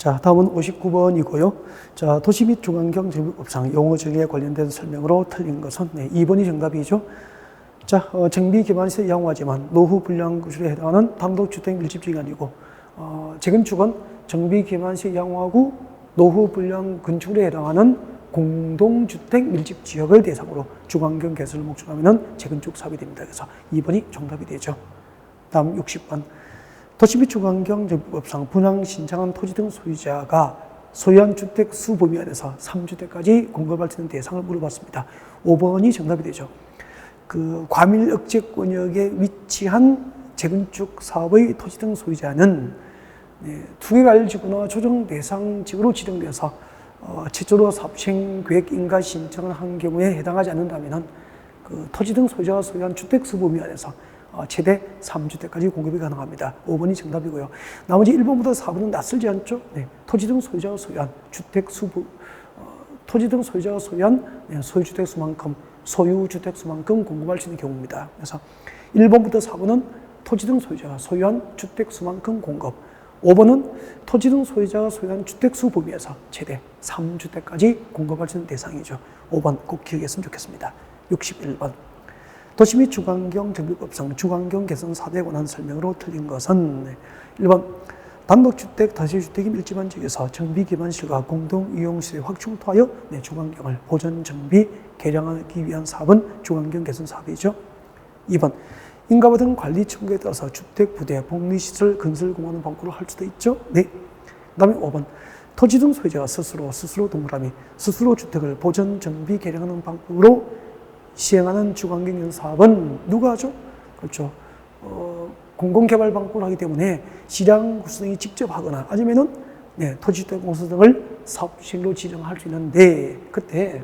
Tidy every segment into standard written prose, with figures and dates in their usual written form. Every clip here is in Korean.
자, 다음은 59번이고요. 자, 도시 및 주관경 정비법상 용어 정의에 관련된 설명으로 틀린 것은 2번이 정답이죠. 자, 정비 기반시설 양호하지만 노후 불량 구실에 해당하는 단독주택 밀집지역이 아니고 재건축은 정비 기반시설 양호하고 노후 불량 건축에 해당하는 공동주택 밀집지역을 대상으로 주관경 개설을 목적으로 하면 재건축 사업이 됩니다. 그래서 2번이 정답이 되죠. 다음 60번. 도시 및 주관경 정비법상 분양 신청한 토지 등 소유자가 소유한 주택 수 범위 안에서 3주택까지 공급할 수 있는 대상을 물어봤습니다. 5번이 정답이 되죠. 그 과밀 억제권역에 위치한 재건축 사업의 토지 등 소유자는 투기관리지구나 조정 대상 지구로 지정되어서 최초로 사업 시행 계획 인가 신청을 한 경우에 해당하지 않는다면 그 토지 등 소유자가 소유한 주택 수 범위 안에서 최대 3주택까지 공급이 가능합니다. 5번이 정답이고요. 나머지 1번부터 4번은 낯설지 않죠? 토지 등 소유자가 소유한 주택 수, 토지 등 소유자가 소유한 소유주택 수만큼, 소유주택 수만큼 공급할 수 있는 경우입니다. 그래서 1번부터 4번은 토지 등 소유자가 소유한 주택 수만큼 공급, 5번은 토지 등 소유자가 소유한 주택 수 범위에서 최대 3주택까지 공급할 수 있는 대상이죠. 5번 꼭 기억했으면 좋겠습니다. 61번. 도시 및 주관경 정비법상 주관경 개선 사업에 관한 설명으로 틀린 것은 1번 단독주택, 다세주택이 밀집한 지역에서 정비 기반시설과 공동이용시설의 확충을 통하여 주관경을 보전, 정비, 개량하기 위한 사업은 주관경 개선 사업이죠. 2번 인가받은 관리 청구에 따라서 주택, 부대, 복리시설 건설 공헌을 방법으로 할 수도 있죠. 그 다음에 5번 토지 등 소유자가 스스로 동그라미 스스로 주택을 보전, 정비, 개량하는 방법으로 시행하는 주관경 개선 사업은 누가 하죠? 그렇죠. 공공개발 방법을 하기 때문에 시장 구수등이 직접 하거나 아니면은 토지주택공사 등을 사업 시행로 지정할 수 있는데 그때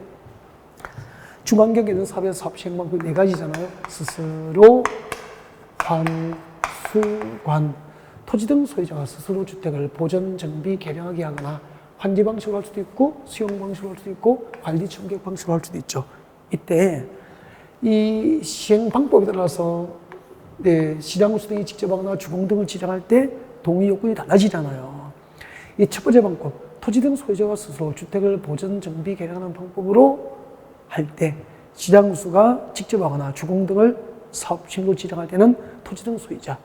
주관경 개선 사업의 사업 시행 방법이 4가지잖아요. 스스로, 환, 수관. 토지 등 소유자가 스스로 주택을 보전, 정비, 개량하게 하거나 환지 방식으로 할 수도 있고 수용 방식으로 할 수도 있고 관리 청객 방식으로 할 수도 있죠. 이때 이 시행 방법에 따라서 시장 구수 등이 직접 하거나 주공 등을 지정할 때 동의 요건이 달라지잖아요. 이 첫 번째 방법, 토지 등 소유자가 스스로 주택을 보전, 정비, 개량하는 방법으로 할 때 시장 구수가 직접 하거나 주공 등을 사업 시행로 지정할 때는 토지 등 소유자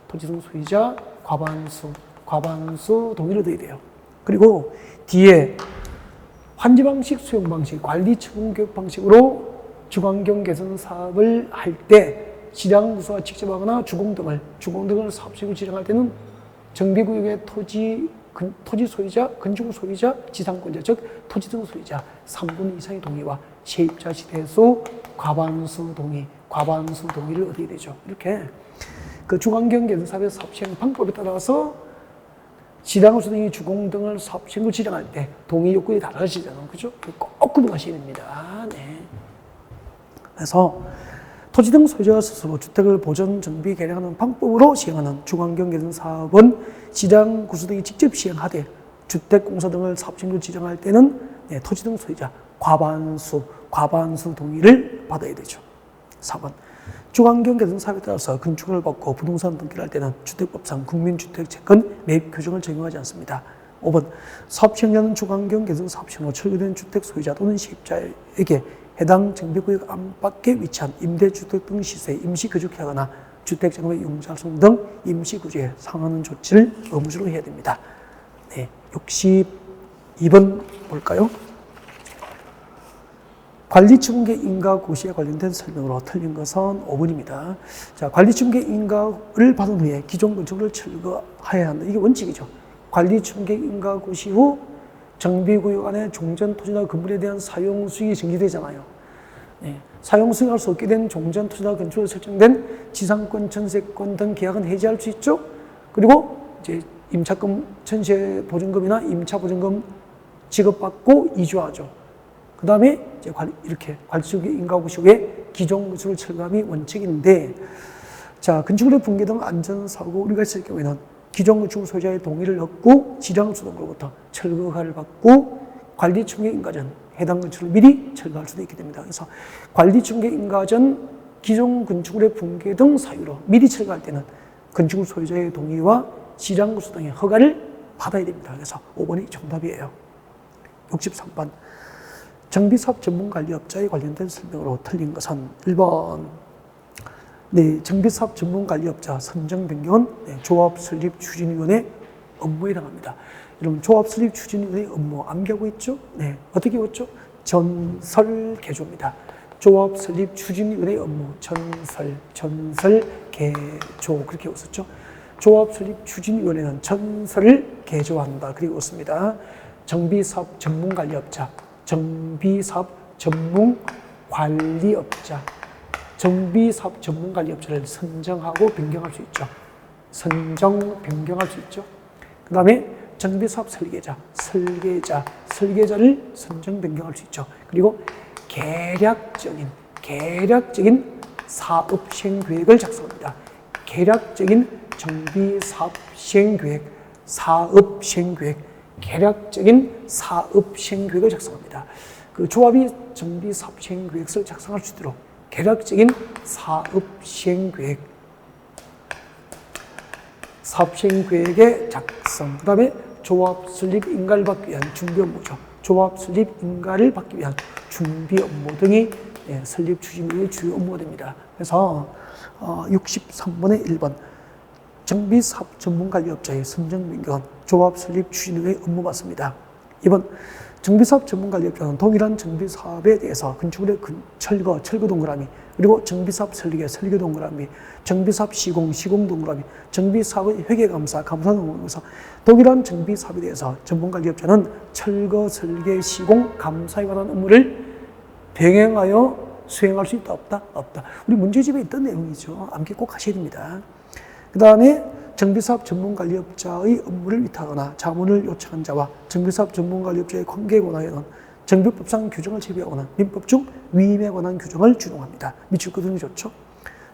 과반수 동의를 드려야 돼요. 그리고 뒤에 환지 방식, 수용 방식, 관리 처분 교육 방식으로 주관경 개선 사업을 할 때 시장 구수가 직접 하거나 주공 등을 사업 시행로 지정할 때는 정비구역의 토지 소유자, 건축 소유자, 지상권자, 즉 토지 등 소유자 3분의 2 이상의 동의와 세입자 시대수 과반수 동의를 얻어야 되죠. 이렇게 그 주관경 개선 사업의 사업 시행 방법에 따라서 시장 구수 등이 주공 등을 사업 시행로 지정할 때 동의 요건이 달라지잖아요. 그죠? 꼭 구분하셔야 됩니다. 그래서 토지 등 소유자가 스스로 주택을 보전, 정비, 개량하는 방법으로 시행하는 주관경 개선 사업은 시장 구수 등이 직접 시행하되 주택공사 등을 사업 시행로 지정할 때는 토지 등 소유자 과반수 동의를 받아야 되죠. 4번 주관경 개선 사업에 따라서 건축을 받고 부동산 등기를 할 때는 주택법상 국민주택채권 매입 규정을 적용하지 않습니다. 5번 사업 시행자는 주관경 개선 사업 시행으로 철거된 주택 소유자 또는 세입자에게 해당 정비구역 안팎에 위치한 임대주택 등 시세에 임시거주하거나 주택장의 용자성 등 임시구조에 상하는 조치를 의무적으로 해야 됩니다. 62번 볼까요? 관리청계 인가 고시에 관련된 설명으로 틀린 것은 5번입니다. 자, 관리청계 인가를 받은 후에 기존 건축을 철거해야 한다. 이게 원칙이죠. 관리청계 인가 고시 후 정비구역 안에 종전 토지나 건물에 대한 사용 수익이 정지되잖아요. 사용 수익할 수 없게 된 종전 토지나 건축으로 설정된 지상권, 전세권 등 계약은 해지할 수 있죠. 그리고 이제 임차권, 전세 보증금이나 임차 보증금 지급받고 이주하죠. 그 다음에 이제 이렇게 관리청계 인가 고시 후에 기존 건축을 철거함이 원칙인데, 자, 건축물의 붕괴 등 안전사고 우리가 있을 경우에는 기존 건축물 소유자의 동의를 얻고 지장수동으로부터 철거 허가를 받고 관리청계 인가 전 해당 건축을 미리 철거할 수도 있게 됩니다. 그래서 관리청계 인가 전 기존 건축물의 붕괴 등 사유로 미리 철거할 때는 건축물 소유자의 동의와 지장구수 등의 허가를 받아야 됩니다. 그래서 5번이 정답이에요. 63번. 정비사업 전문관리업자에 관련된 설명으로 틀린 것은 1번. 네, 정비사업 전문관리업자 선정 변경은 조합 설립 추진위원회 업무에 해당합니다. 여러분, 조합 설립 추진위원회 업무 암기하고 있죠? 네, 어떻게 외웠죠? 전설 개조입니다. 조합 설립 추진위원회 업무 전설 개조 그렇게 웃었죠. 조합 설립 추진위원회는 전설을 개조한다 그리고 웃습니다. 정비사업 전문관리업자, 정비사업 전문관리업자, 정비사업 전문관리업자를 선정하고 변경할 수 있죠. 선정 변경할 수 있죠. 그 다음에 정비사업 설계자를 선정 변경할 수 있죠. 그리고 계략적인 사업 시행계획을 작성합니다. 계략적인 정비사업 시행계획, 계략적인 사업 시행계획을 작성합니다. 그 조합이 정비사업 시행계획을 작성할 수 있도록 계략적인 사업 시행계획의 작성, 그 다음에 조합 설립 인가를 받기 위한 준비 업무죠. 조합 설립 인가를 받기 위한 준비 업무 등이 설립 추진위의 주요 업무가 됩니다. 그래서 63번의 1번 정비사업 전문관리업자의 선정 변경은 조합 설립 추진위의 업무 맞습니다. 2번 정비사업 전문관리업자는 동일한 정비사업에 대해서 건축물의 철거 동그라미, 그리고 정비사업 설계 동그라미, 정비사업 시공 동그라미, 정비사업의 회계감사 동그라미에서 동일한 정비사업에 대해서 전문관리업자는 철거, 설계, 시공, 감사에 관한 업무를 병행하여 수행할 수 있다, 없다? 없다. 우리 문제집에 있던 내용이죠. 암기 꼭 하셔야 됩니다. 그 다음에 정비사업 전문관리업자의 업무를 위탁하거나 자문을 요청한 자와 정비사업 전문관리업자의 관계에 관하여는 정비법상 규정을 제외하거나 민법 중 위임에 관한 규정을 준용합니다. 밑줄 그리는 게 좋죠.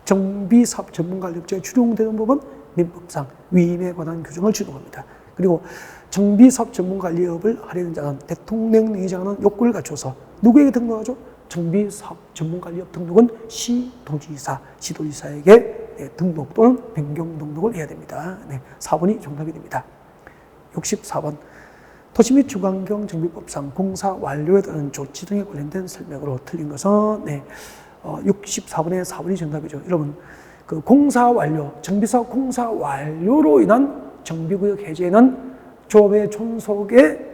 정비사업 전문관리업자에 준용되는 법은 민법상 위임에 관한 규정을 준용합니다. 그리고 정비사업 전문관리업을 하려는 자는 대통령령이 정하는 요건을 갖춰서 누구에게 등록하죠? 정비사업 전문관리업 등록은 시도지사에게 등록 또는 변경 등록을 해야 됩니다. 4번이 정답이 됩니다. 64번 도시 및 주거환경 정비법상 공사 완료에 따른 조치 등에 관련된 설명으로 틀린 것은 64번의 4번이 정답이죠. 여러분, 그 공사 완료, 정비사업 공사 완료로 인한 정비구역 해제는 조합의 존속에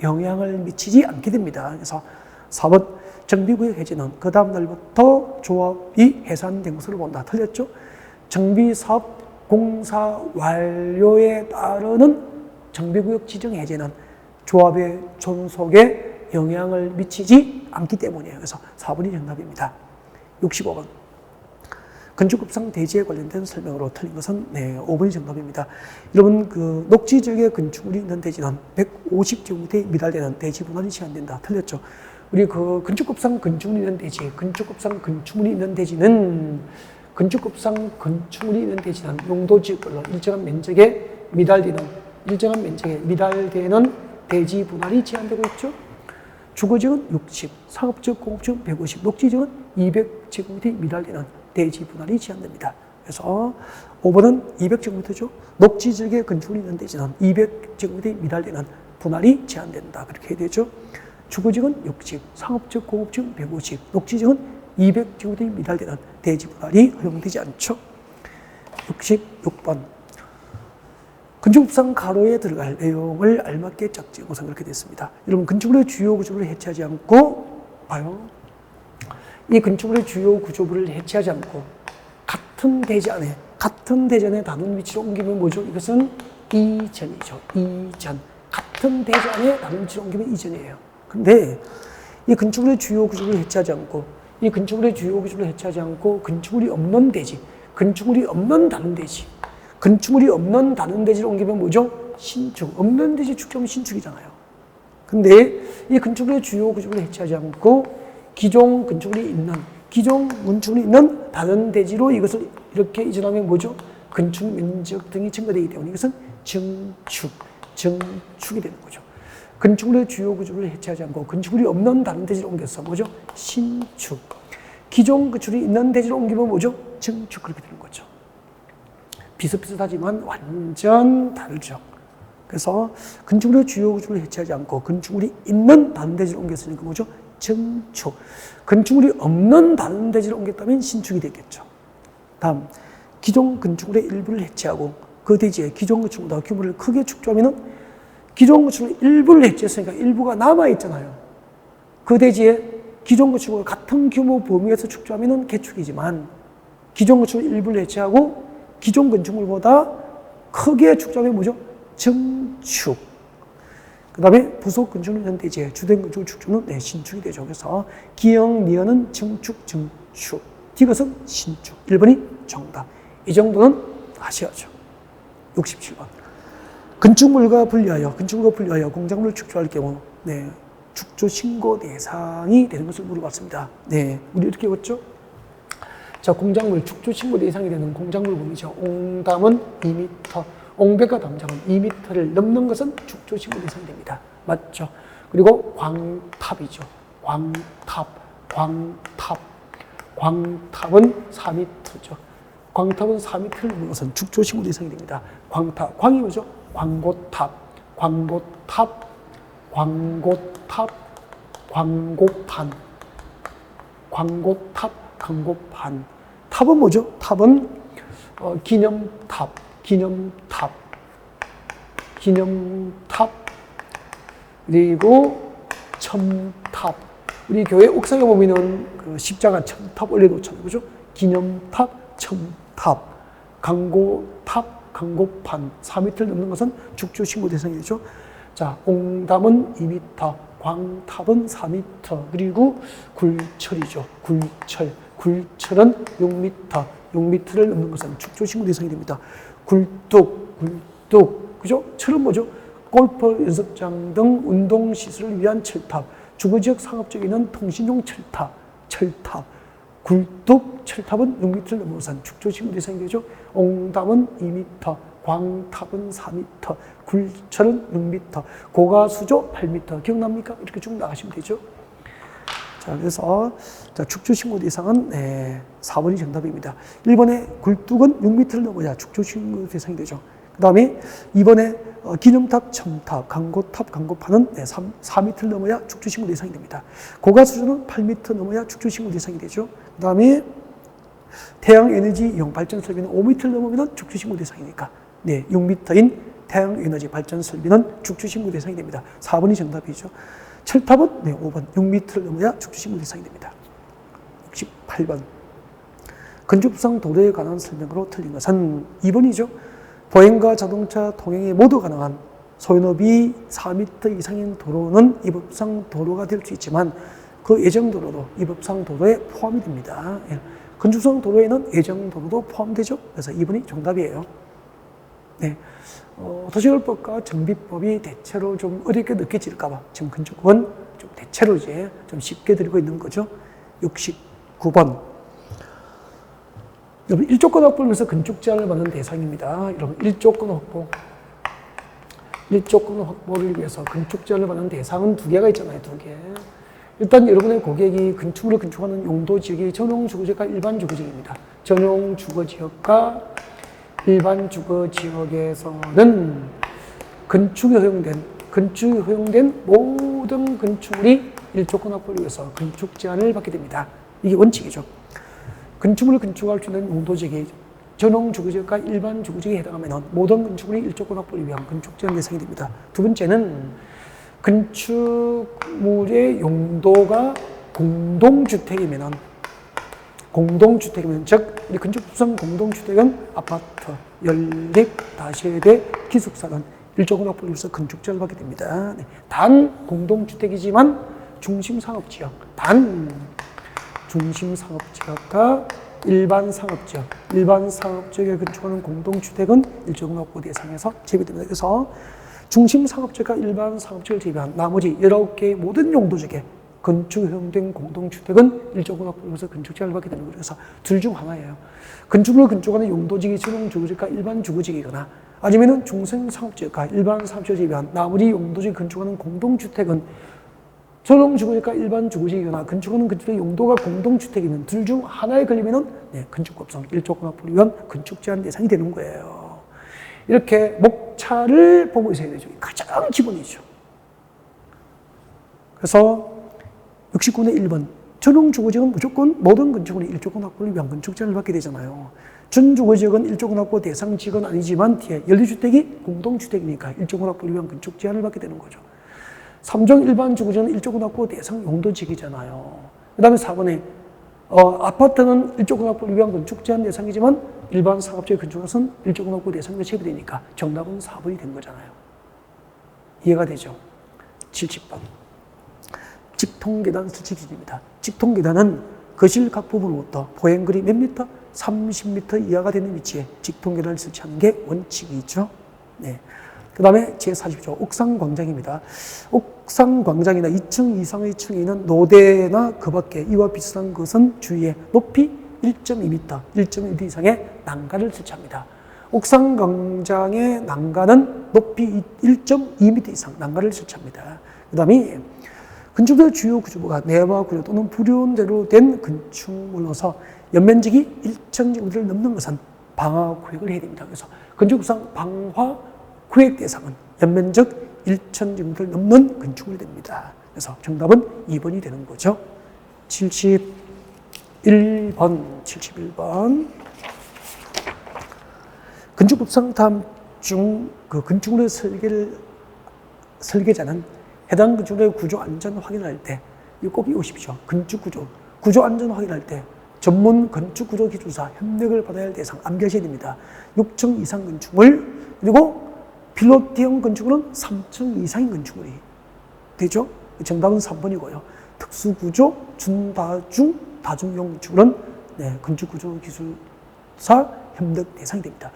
영향을 미치지 않게 됩니다. 그래서 4번 정비구역 해제는 그 다음 날부터 조합이 해산된 것으로 본다. 틀렸죠? 정비사업 공사 완료에 따르는 정비구역 지정 해제는 조합의 존속에 영향을 미치지 않기 때문이에요. 그래서 4번이 정답입니다. 65번 건축법상 대지에 관련된 설명으로 틀린 것은 5번이 정답입니다. 여러분, 그 녹지 지역에 건축물이 있는 대지는 150제곱미터에 미달되는 대지 분할이 제한된다. 틀렸죠? 우리 그 건축법상 건축물이 있는 대지, 건축법상 건축물이 있는 대지는 용도지역별로 일정한 면적에 미달되는 대지 분할이 제한되고 있죠. 주거지역은 60, 상업지역, 공업지역은 150, 녹지지역은 200제곱미터에 미달되는 대지 분할이 제한됩니다. 그래서 5번은 200제곱미터죠. 녹지지역에 건축물이 있는 대지는 200제곱미터에 미달되는 분할이 제한된다. 그렇게 해야 되죠. 주거지역은 60, 상업지역, 공업지역은 150, 녹지지역은 200제곱미터에 미달되는 대지 분할이 허용되지 않죠. 66번 건축법상 가로에 들어갈 내용을 알맞게 짝지은 것은 그렇게 됐습니다. 여러분, 건축물의 주요 구조를 해체하지 않고 이 건축물의 주요 구조물을 해체하지 않고 같은 대지 안에 다른 위치로 옮기면 뭐죠? 이것은 이전이죠. 이전. 같은 대지 안에 다른 위치로 옮기면 이전이에요. 근데 이 건축물의 주요 구조를 해체하지 않고 건축물이 없는 대지, 건축물이 없는 다른 대지로 옮기면 뭐죠? 신축. 없는 대지 축적하면 신축이잖아요. 근데 이 건축물의 주요 구조를 해체하지 않고 기존 건축물이 있는 다른 대지로 이것을 이렇게 이전하면 뭐죠? 건축 면적 등이 증가되기 때문에 이것은 증축이 되는 거죠. 건축물의 주요 구조를 해체하지 않고 건축물이 없는 다른 대지로 옮겨서 뭐죠? 신축. 기존 건축물이 있는 대지로 옮기면 뭐죠? 증축. 그렇게 되는 거죠. 비슷비슷하지만 완전 다르죠. 그래서 건축물의 주요 구조를 해체하지 않고 건축물이 있는 다른 대지를 옮겼으니까 뭐죠? 증축. 건축물이 없는 다른 대지를 옮겼다면 신축이 됐겠죠. 다음, 기존 건축물의 일부를 해체하고 그 대지에 기존 건축물보다 규모를 크게 축소하면은 기존 건축물의 일부를 해체했으니까 일부가 남아있잖아요. 그 대지에 기존 건축물과 같은 규모 범위에서 축소하면은 개축이지만 기존 건축물 일부를 해체하고 기존 건축물보다 크게 축소하면 뭐죠? 증축. 그 다음에 부속 건축물 현 대지에 주된 건축물 축소는 신축이 되죠. 그래서 기역, 니은은 증축, 증축. 디귿은 신축. 1번이 정답. 이 정도는 아셔야죠. 67번. 건축물과 분리하여 공작물을 축소할 경우 축소 신고 대상이 되는 것을 물어봤습니다. 우리 이렇게 했죠? 자, 공작물 축소 신고 대상이 되는 공작물 범위죠. 옹담은 2m, 옹백과 담장은 2m를 넘는 것은 축소 신고 대상이 됩니다. 맞죠? 그리고 광탑이죠. 광탑은 4m죠. 광탑은 4m를 넘는 것은 축소 신고 대상이 됩니다. 광이 뭐죠? 광고탑, 광고판. 탑은 뭐죠? 탑은 기념탑, 그리고 첨탑. 우리 교회 옥상에 보면은 그 십자가 첨탑 올려놓잖아요. 그죠? 기념탑, 첨탑, 광고판. 4m를 넘는 것은 축소 신고 대상이죠. 자, 옹담은 2m, 광탑은 4m, 그리고 굴철이죠. 굴철은 6m를 넘는 것은 축소 신고 대상이 됩니다. 굴뚝, 그죠? 철은 뭐죠? 골프 연습장 등 운동 시설을 위한 철탑, 주거지역 상업지역에 있는 통신용 철탑. 굴뚝, 철탑은 6m를 넘는 것은 축소 신고 대상이 되죠. 옹담은 2m, 광탑은 4m, 굴철은 6m, 고가수조 8m. 기억납니까? 이렇게 쭉 나가시면 되죠. 자, 그래서 축소 신고 대상은 4번이 정답입니다. 1번에 굴뚝은 6m를 넘어야 축소 신고 대상이 되죠. 그 다음에 2번에 기념탑, 첨탑, 광고탑, 광고판은 4m를 넘어야 축소 신고 대상이 됩니다. 고가수조는 8m 넘어야 축소 신고 대상이 되죠. 그 다음에 태양에너지 이용 발전 설비는 5m를 넘으면 축소 신고 대상이니까 6m인 태양에너지 발전 설비는 축소 신고 대상이 됩니다. 4번이 정답이죠. 철탑은 5번 6m를 넘어야 축소 신고 대상이 됩니다. 68번. 건축상 도로에 관한 설명으로 틀린 것은 2번이죠. 보행과 자동차 통행이 모두 가능한 소유너비 4m 이상인 도로는 이 법상 도로가 될 수 있지만 그 예정도로도 이 법상 도로에 포함이 됩니다. 건축상 도로에는 예정도로도 포함되죠. 그래서 2번이 정답이에요. 도시개발법과 정비법이 대체로 좀 어렵게 느껴질까봐 지금 건축법은 좀 대체로 이제 좀 쉽게 드리고 있는 거죠. 69번. 여러분, 일조권 확보를 위해서 건축 제한을 받는 대상입니다. 여러분, 일조권 확보를 위해서 건축 제한을 받는 대상은 2개가 있잖아요. 2개. 일단 여러분의 고객이 건축물을 건축하는 용도 지역이 전용 주거지역과 일반 주거지역입니다. 전용 주거지역과 일반 주거지역에서는 건축이 허용된 모든 건축물이 일조권 확보를 위해서 건축 제한을 받게 됩니다. 이게 원칙이죠. 건축물을 건축할 수 있는 용도지역이 전용 주거지역과 일반 주거지역에 해당하면 모든 건축물이 일조권 확보를 위한 건축 제한 대상이 됩니다. 두 번째는 건축물의 용도가 공동주택이면 즉 우리 건축법상 공동주택은 아파트, 연립, 다세대, 기숙사는 일조권 확보를 위해서 건축 제한을 받게 됩니다. 단 공동주택이지만 중심상업지역과 일반 상업지역에 건축하는 공동주택은 일조권 확보 대상에서 제외됩니다. 그래서 중심상업지역과 일반 상업지역을 제외한 나머지 19개의 모든 용도지역에 건축 허용된 공동주택은 일조권 확보를 위해서 건축 제한을 받게 되는 거죠. 그래서 둘 중 하나예요. 건축물을 건축하는 용도지역이 전용 주거지역과 일반 주거지역이거나 아니면은 중심상업지역과 일반 상업지역을 제외한 나머지 용도지역에 건축하는 공동주택은 전용 주거지역과 일반 주거지역이거나 건축하는 건축의 용도가 공동주택이면 둘 중 하나에 걸리면은 건축법상 일조권 확보를 위한 건축 제한 대상이 되는 거예요. 이렇게 목차를 보고 있어야 되죠. 가장 기본이죠. 그래서 69의 1번. 전용주거지역은 무조건 모든 건축물이 일조권 확보를 위한 건축제한을 받게 되잖아요. 준주거지역은 일조권 확보 대상 지역은 아니지만 뒤에 연립주택이 공동주택이니까 일조권 확보를 위한 건축제한을 받게 되는 거죠. 3종 일반 주거지역은 일조권 확보 대상 용도지역이잖아요. 그 다음에 4번에 아파트는 일조권 확보를 위한 건축제한 대상이지만 일반 상업지역 건축은 일조권 확보 대상에 제외되니까 정답은 4번이 된 거잖아요. 이해가 되죠? 70번. 직통계단 설치 기준입니다. 직통계단은 거실 각 부분부터 포행거리 몇 미터? 30m 이하가 되는 위치에 직통계단을 설치하는 게 원칙이죠. 네. 그 다음에 제40조 옥상광장입니다. 옥상광장이나 2층 이상의 층에 있는 노대나 그 밖에 이와 비슷한 것은 주위에 높이 1.2m, 1.2m 이상의 난간을 설치합니다. 옥상광장의 난간은 높이 1.2m 이상 난간을 설치합니다. 그 다음에 건축의 주요 구조부가 내화 구조 또는 불륜대로 된 건축물로서 연면적이 1,000제곱미터를 넘는 것은 방화 구획을 해야 됩니다. 그래서 건축법상 방화 구획 대상은 연면적 1,000제곱미터를 넘는 건축물이 됩니다. 그래서 정답은 2번이 되는 거죠. 71번. 건축법상 다음 중 그 건축물의 설계자는 해당 건축물의 구조 안전 확인할 때, 이거 꼭 외우십시오. 구조 안전 확인할 때 전문 건축구조 기술사 협력을 받아야 할 대상 암기하셔야 됩니다. 6층 이상 건축물, 그리고 필로티형 건축물은 3층 이상인 건축물이 되죠. 정답은 3번이고요. 특수구조, 준다중, 다중용 건축물은 건축구조 기술사 협력 대상이 됩니다.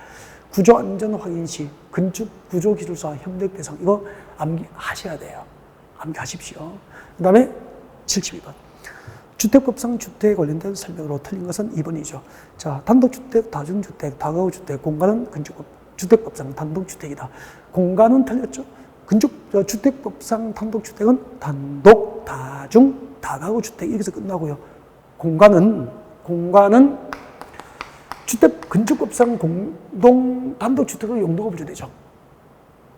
구조 안전 확인 시 건축구조 기술사 협력 대상, 이거 암기하셔야 돼요. 암기하십시오. 그 다음에 72번. 주택법상 주택에 관련된 설명으로 틀린 것은 2번이죠. 자, 단독주택, 다중주택, 다가구주택, 공간은 주택법상 단독주택이다. 공간은 틀렸죠. 주택법상 단독주택은 단독, 다중, 다가구주택 이렇게 해서 끝나고요. 공간은 건축법상 공동 단독주택의 용도가 부여되죠.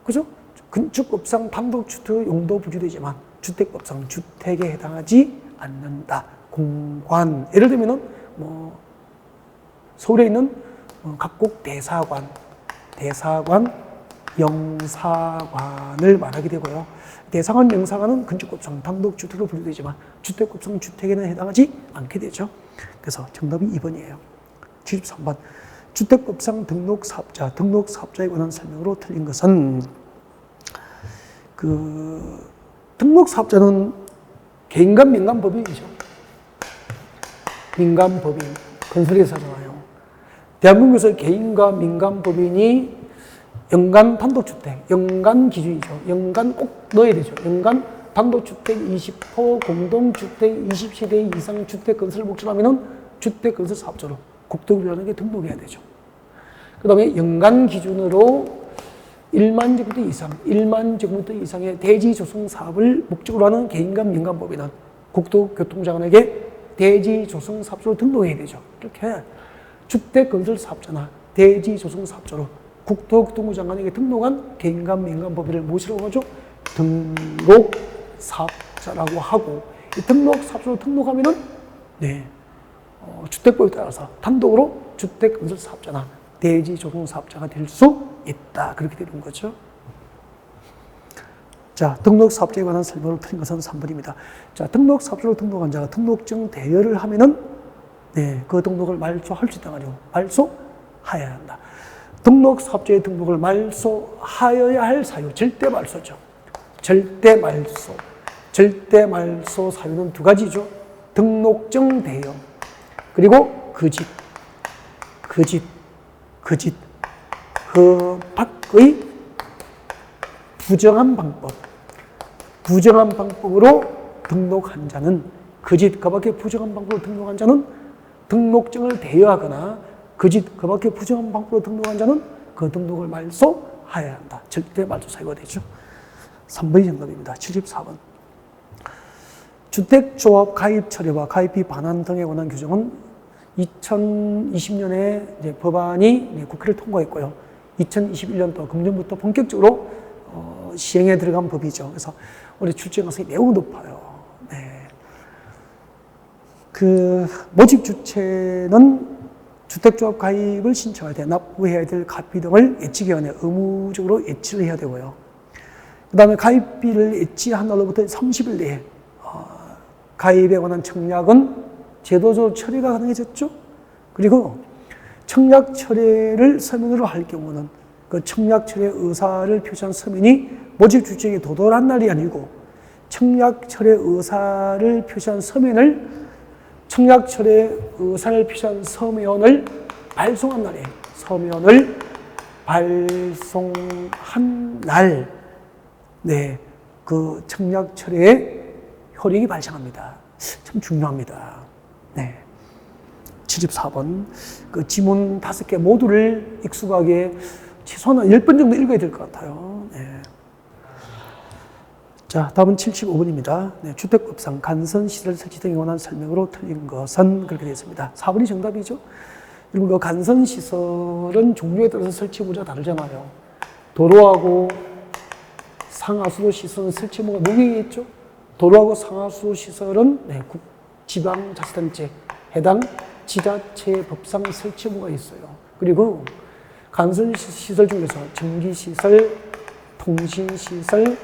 그죠? 건축법상 단독주택의 용도 부여되지만 주택법상 주택에 해당하지 않는다. 공간. 예를 들면은 서울에 있는 각국 대사관, 영사관을 말하게 되고요. 대사관, 영사관은 건축법상 단독주택으로 분류되지만 주택법상 주택에는 해당하지 않게 되죠. 그래서 정답이 2번이에요. 73번. 주택법상 등록사업자에 관한 설명으로 틀린 것은 등록사업자는 개인간 민간법인이죠. 민간법인, 건설회사잖아요. 대한민국에서 개인과 민간법인이 연간 단독주택, 연간 기준이죠. 연간 꼭 넣어야 되죠. 연간 단독주택 20호, 공동주택 20세대 이상 주택 건설을 목적으로 하면은 주택건설사업자로 국토부라는 게 등록해야 되죠. 그 다음에 연간 기준으로 1만 제곱미터 이상의 대지 조성 사업을 목적으로 하는 개인과 민간법인은 국토교통장관에게 대지 조성 사업자로 등록해야 되죠. 이렇게 주택건설 사업자나 대지 조성 사업자로 국토교통부 장관에게 등록한 개인과 민간법인을 무엇이라고 하죠? 등록 사업자라고 하고, 이 등록 사업자로 등록하면은 주택법에 따라서 단독으로 주택건설 사업자나 대지 조성 사업자가 될 수 있다. 그렇게 되는 거죠. 자, 등록 사업자에 관한 설명을 틀린 것은 3번입니다. 자, 등록 사업자로 등록한 자가 등록증 대여를 하면은 그 등록을 말소할 수 있단 말이에요. 말소하여야 한다. 등록 사업자의 등록을 말소하여야 할 사유, 절대 말소죠. 절대 말소 사유는 두 가지죠. 등록증 대여, 그리고 거짓. 그 밖의 부정한 방법으로 등록한 자는, 거짓, 그 밖의 부정한 방법으로 등록한 자는 등록증을 대여하거나 거짓, 그 밖의 부정한 방법으로 등록한 자는 그 등록을 말소하여야 한다. 절대 말소 사유가 되죠. 3번이 정답입니다. 74번. 주택조합 가입 처리와 가입비 반환 등에 관한 규정은 2020년에 법안이 국회를 통과했고요. 2021년도 금년부터 본격적으로 시행에 들어간 법이죠. 그래서 올해 출제 가능성이 매우 높아요. 네. 그 모집 주체는 주택조합 가입을 신청할 때 납부해야 될 가입비 등을 예치기간에 의무적으로 예치를 해야 되고요. 그 다음에 가입비를 예치한 날로부터 30일 내에 가입에 관한 청약은 제도적으로 처리가 가능해졌죠. 그리고 청약 철회를 서면으로 할 경우는 그 청약 철회 의사를 표시한 서면이 모집 주체에게 도달한 날이 아니고 청약 철회 의사를 표시한 서면을 발송한 날에 서면을 발송한 날, 네, 그 청약 철회의 효력이 발생합니다. 참 중요합니다. 네. 74번. 그 지문 5개 모두를 익숙하게 최소한 10번 정도 읽어야 될 것 같아요. 네. 자, 다음은 75번입니다. 네, 주택법상 간선시설 설치 등에 관한 설명으로 틀린 것은 그렇게 되어 있습니다. 4번이 정답이죠. 그리고 그 간선시설은 종류에 따라서 설치 의무가 다르잖아요. 도로하고 상하수도 시설은 설치 의무가 농경에 있죠. 도로하고 상하수도 시설은 네, 지방자치단체 해당 지자체 법상 설치 의무가 있어요. 그리고 간선시설 중에서 전기시설, 통신시설,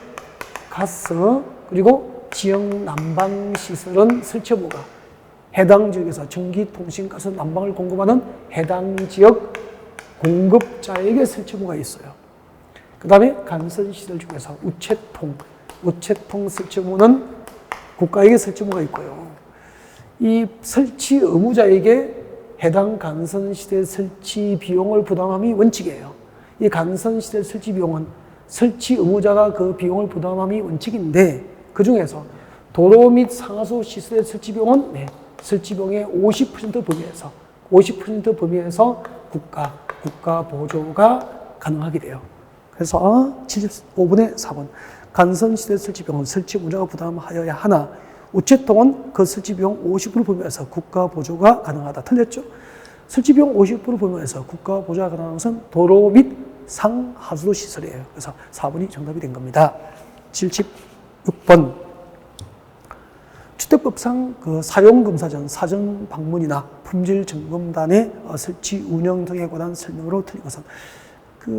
가스, 그리고 지역 난방시설은 설치 의무가 해당 지역에서 전기, 통신, 가스, 난방을 공급하는 해당 지역 공급자에게 설치 의무가 있어요. 그 다음에 간선시설 중에서 우체통 설치 의무는 국가에게 설치 의무가 있고요. 이 설치 의무자에게 해당 간선시설 설치 비용을 부담함이 원칙이에요. 이 간선시설 설치 비용은 설치 의무자가 그 비용을 부담함이 원칙인데 그 중에서 도로 및 상하수 시설의 설치 비용은 네, 설치 비용의 50% 범위에서 국가 보조가 가능하게 돼요. 그래서 75번에 4번 간선시설 설치 비용은 설치 의무자가 부담하여야 하나 우체통은 그 설치 비용 50% 범위에서 국가 보조가 가능하다. 틀렸죠? 설치 비용 50% 범위에서 국가 보조가 가능한 것은 도로 및 상하수도 시설이에요. 그래서 4번이 정답이 된 겁니다. 76번. 주택법상 그 사용검사 전 사전 방문이나 품질 점검단의 설치 운영 등에 관한 설명으로 틀린 것은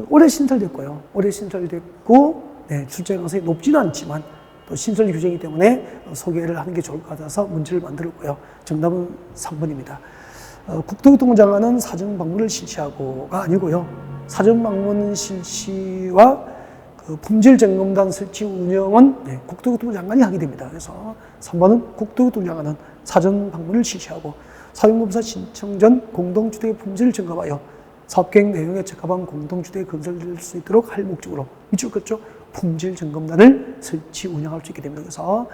올해 신설됐고요. 올해 신설됐고 네, 출제 가능성이 높지는 않지만 또 신설 규정이기 때문에 소개를 하는 게 좋을 것 같아서 문제를 만들었고요. 정답은 3번입니다. 국토교통부 장관은 사전 방문을 실시하고가 아니고요. 사전 방문 실시와 그 품질 점검단 설치 운영은 네, 국토교통부 장관이 하게 됩니다. 그래서 3번은 국토교통부 장관은 사전 방문을 실시하고 사용검사 신청 전 공동주택의 품질을 점검하여 사업계획 내용에 적합한 공동주택이 건설될 수 있도록 할 목적으로 밑줄 긋죠. 품질 점검단을 설치 운영할 수 있게 됩니다. 그래서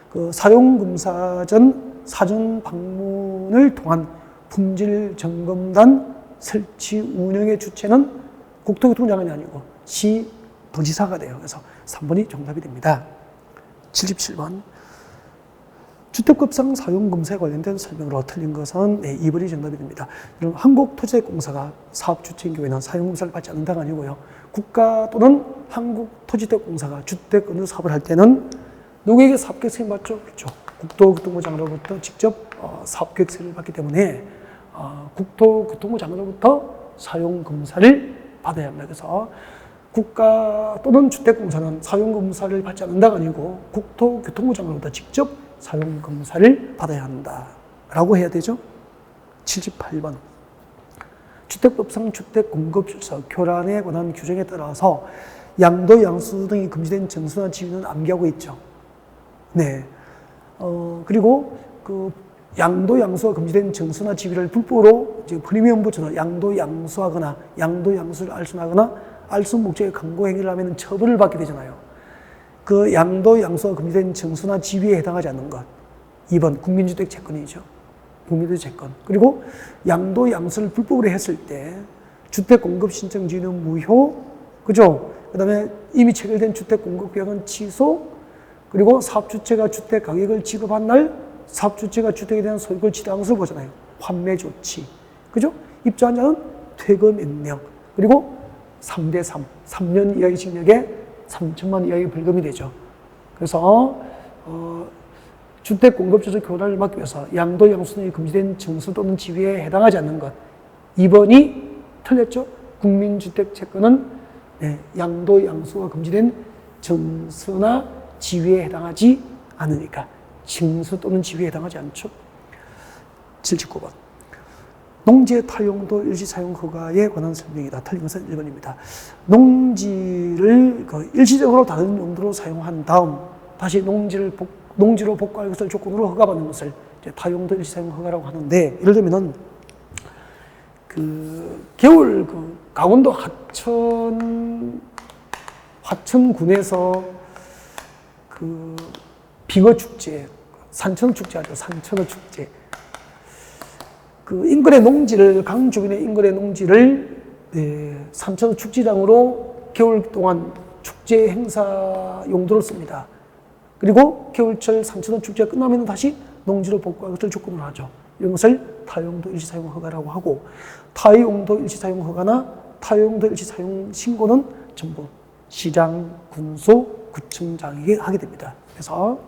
그 사용검사 전 사전 방문을 통한 품질 점검단 설치 운영의 주체는 국토교통부 장관이 아니고 시도지사가 돼요. 그래서 3번이 정답이 됩니다. 77번. 주택법상 사용검사에 관련된 설명으로 틀린 것은 네, 2번이 정답이 됩니다. 한국토지대공사가 사업주체인 경우에는 사용검사를 받지 않는다가 아니고요. 국가 또는 한국토지대공사가 주택 어느 사업을 할 때는 누구에게 사업계획서를 받죠? 그렇죠. 국토교통부 장로부터 직접 사업계획서를 받기 때문에 국토교통부 장로부터 사용검사를 받아야 합니다. 그래서 국가 또는 주택공사는 사용검사를 받지 않는다가 아니고 국토교통부 장로부터 직접 사용검사를 받아야 한다라고 해야 되죠. 78번. 주택법상 주택공급실서 교란에 관한 규정에 따라서 양도, 양수 등이 금지된 정수나 지위는 암기하고 있죠. 네. 그리고 그 양도, 양수가 금지된 정수나 지위를 불법으로 프리미엄부처럼 양도, 양수하거나 양도, 양수를 알순하거나 알순 목적의 강고 행위를 하면 처벌을 받게 되잖아요. 그 양도, 양수가 금지된 정수나 지위에 해당하지 않는 것. 2번 국민주택 채권이죠. 국민주택 채권. 그리고 양도, 양수를 불법으로 했을 때 주택 공급 신청 지위는 무효. 그죠? 그다음에 이미 체결된 주택 공급 계약은 취소. 그리고 사업주체가 주택 가격을 지급한 날 사업주체가 주택에 대한 소유권을 취득한 것을 보잖아요. 환매 조치. 그죠? 입주한 자는 퇴거 명령. 그리고 3대 3, 3년 이하의 징역에 3천만 이하의 벌금이 되죠. 그래서 주택 공급 조정 교란을 막기 위해서 양도 양수는 금지된 증수 또는 지위에 해당하지 않는 것. 2번이 틀렸죠. 국민주택 채권은 양도 양수가 금지된 증수나 지위에 해당하지 않으니까 징수 또는 지위에 해당하지 않죠. 79번. 농지의 타용도 일시 사용 허가에 관한 설명이다. 틀린 것은 1번입니다. 농지를 일시적으로 다른 용도로 사용한 다음 다시 농지로 복구할 것을 조건으로 허가받는 것을 타용도 일시 사용 허가라고 하는데, 예를 들면은 겨울 강원도 하천군에서 빙어 축제, 산천어 축제 하죠. 산천어 축제. 인근의 농지를, 강 주변의 인근의 농지를 산천어 축제장으로 겨울 동안 축제 행사 용도로 씁니다. 그리고 겨울철 산천어 축제가 끝나면 다시 농지로 복구할 것을 조건으로 하죠. 이런 것을 타용도 일시사용 허가라고 하고, 타용도 일시사용 허가나 타용도 일시사용 신고는 전부 시장, 군수, 구청장에게 하게 됩니다. 그래서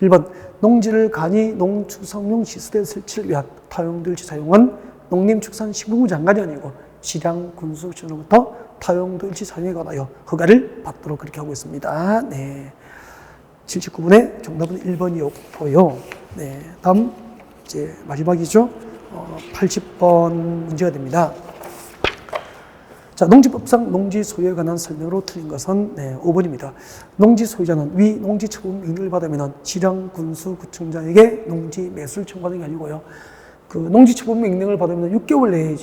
1번, 농지를 간이 농축산용 시설의 설치를 위한 타용도 일시사용은 농림축산식품부 장관이 아니고 시장, 군수, 구청으로부터 타용도 일시사용에 관하여 허가를 받도록 그렇게 하고 있습니다. 네. 79번의 정답은 1번이었고요. 네. 다음, 이제 마지막이죠. 80번 문제가 됩니다. 자, 농지법상 농지 소유에 관한 설명으로 틀린 것은 5번입니다. 농지 소유자는 위 농지 처분 명령을 받으면 시장, 군수, 구청장에게 농지 매수를 청구하는 게 아니고요. 농지 처분 명령을 받으면 6개월 내에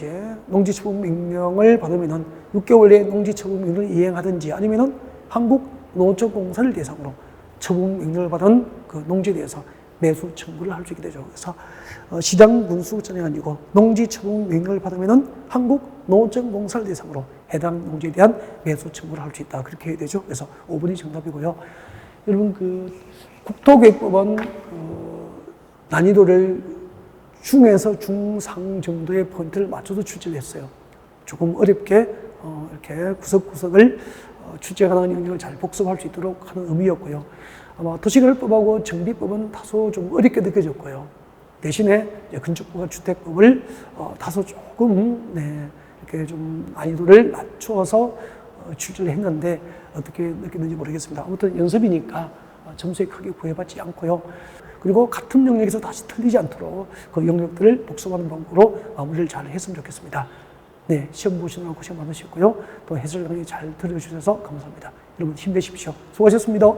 농지 처분 명령을 받으면 6개월 내에 농지 처분 명령을 이행하든지, 아니면은 한국 농업공사를 대상으로 처분 명령을 받은 농지에 대해서 매수 청구를 할 수 있게 되죠. 그래서 시장, 군수, 구청장이 아니고 농지 처분 명령을 받으면은 한국 농업공사를 대상으로 해당 농지에 대한 매수 청구를 할 수 있다. 그렇게 해야 되죠. 그래서 5번이 정답이고요. 여러분 국토계획법은 난이도를 중에서 중상 정도의 포인트를 맞춰서 출제를 했어요. 조금 어렵게 이렇게 구석구석을 출제 가능한 영역을 잘 복습할 수 있도록 하는 의미였고요. 아마 도시개발법하고 정비법은 다소 좀 어렵게 느껴졌고요. 대신에 건축법과 주택법을 다소 조금 이렇게 좀 난이도를 낮추어서 출제를 했는데 어떻게 느꼈는지 모르겠습니다. 아무튼 연습이니까 점수에 크게 구애받지 않고요. 그리고 같은 영역에서 다시 틀리지 않도록 그 영역들을 복습하는 방법으로 마무리를 잘 했으면 좋겠습니다. 네, 시험 보시느라 고생 많으셨고요. 또 해설 강의 잘 들어주셔서 감사합니다. 여러분 힘내십시오. 수고하셨습니다.